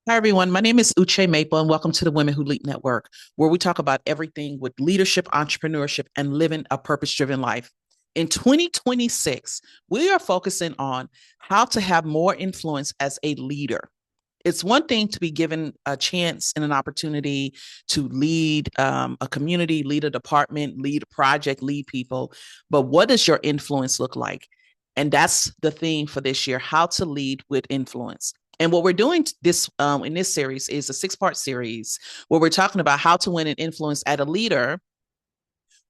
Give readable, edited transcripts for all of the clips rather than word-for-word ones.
Hi, everyone. My name is Uche Maple, and welcome to the Women Who Lead Network, where we talk about everything with leadership, entrepreneurship, and living a purpose driven life. In 2026, we are focusing on how to have more influence as a leader. It's one thing to be given a chance and an opportunity to lead a community, lead a department, lead a project, lead people. But what does your influence look like? And that's the theme for this year: how to lead with influence. And what we're doing this in this series is a six-part series where we're talking about how to win an influence at a leader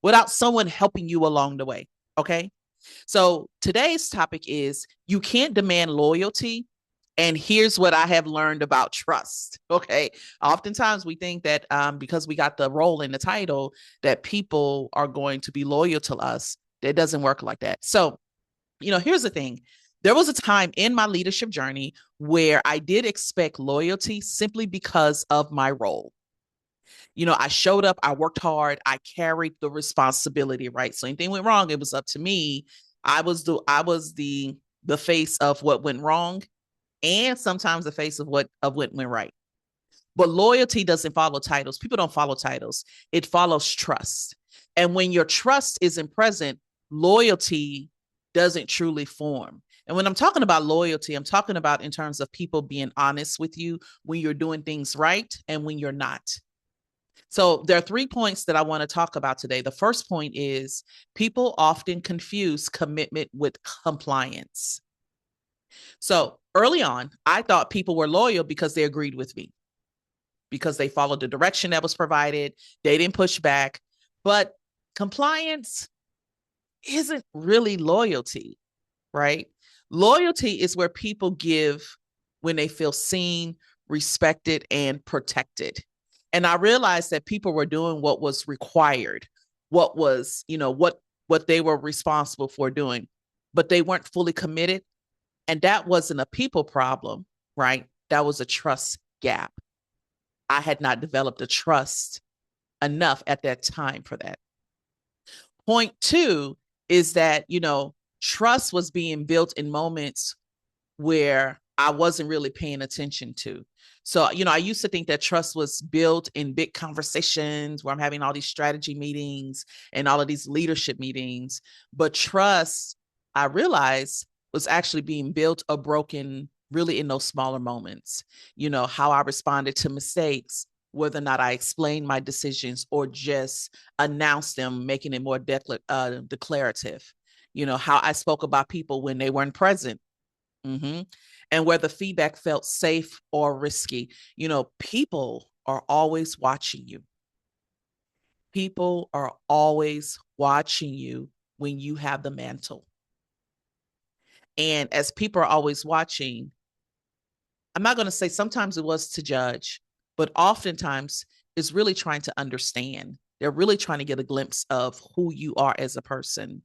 without someone helping you along the way. Okay. So today's topic is you can't demand loyalty. And here's what I have learned about trust. Okay. Oftentimes we think that because we got the role in the title, that people are going to be loyal to us. It doesn't work like that. So, here's the thing. There was a time in my leadership journey where I did expect loyalty simply because of my role. I showed up, I worked hard, I carried the responsibility, right? So anything went wrong, it was up to me. I was the face of what went wrong and sometimes the face of what went right. But loyalty doesn't follow titles. People don't follow titles. It follows trust. And when your trust isn't present, loyalty doesn't truly form. And when I'm talking about loyalty, I'm talking about in terms of people being honest with you when you're doing things right and when you're not. So there are 3 points that I want to talk about today. The first point is people often confuse commitment with compliance. So early on, I thought people were loyal because they agreed with me, because they followed the direction that was provided. They didn't push back. But compliance isn't really loyalty, right? Loyalty is where people give when they feel seen, respected, and protected. And I realized that people were doing what was required, what was, what they were responsible for doing, but they weren't fully committed. And that wasn't a people problem, right? That was a trust gap. I had not developed a trust enough at that time for that. Point two is that, trust was being built in moments where I wasn't really paying attention to. So, I used to think that trust was built in big conversations where I'm having all these strategy meetings and all of these leadership meetings. But trust, I realized, was actually being built or broken really in those smaller moments. How I responded to mistakes, whether or not I explained my decisions or just announced them, making it more declarative. How I spoke about people when they weren't present. Mm-hmm. And where the feedback felt safe or risky. People are always watching you. People are always watching you when you have the mantle. And as people are always watching, I'm not going to say sometimes it was to judge, but oftentimes it's really trying to understand. They're really trying to get a glimpse of who you are as a person.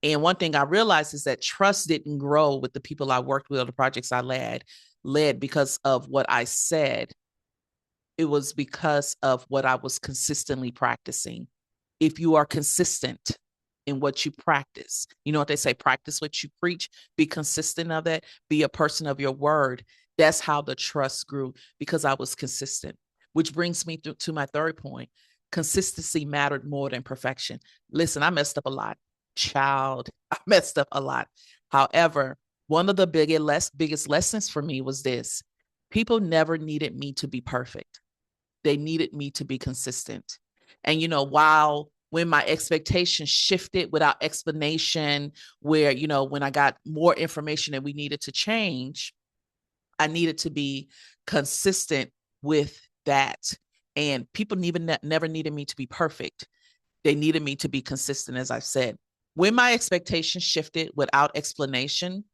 And one thing I realized is that trust didn't grow with the people I worked with or the projects I led because of what I said. It was because of what I was consistently practicing. If you are consistent in what you practice, you know what they say, practice what you preach, be consistent of that, be a person of your word. That's how the trust grew, because I was consistent, which brings me to my third point. Consistency mattered more than perfection. Listen, I messed up a lot. Child, I messed up a lot. However, one of the biggest lessons for me was this: people never needed me to be perfect. They needed me to be consistent. And, while when my expectations shifted without explanation, where, when I got more information that we needed to change, I needed to be consistent with that. And people even never needed me to be perfect. They needed me to be consistent, as I've said. When my expectations shifted without explanation,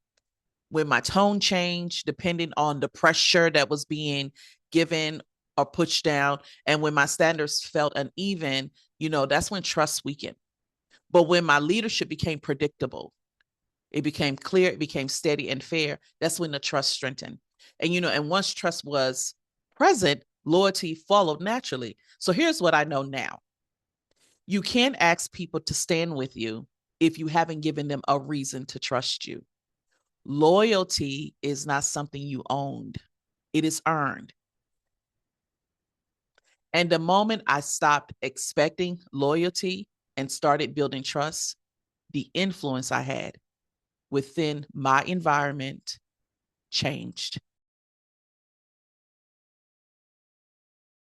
when my tone changed, depending on the pressure that was being given or pushed down, and when my standards felt uneven, that's when trust weakened. But when my leadership became predictable, it became clear, it became steady and fair, that's when the trust strengthened. And once trust was present, loyalty followed naturally. So here's what I know now. You can't ask people to stand with you if you haven't given them a reason to trust you. Loyalty is not something you owned, it is earned. And the moment I stopped expecting loyalty and started building trust, the influence I had within my environment changed.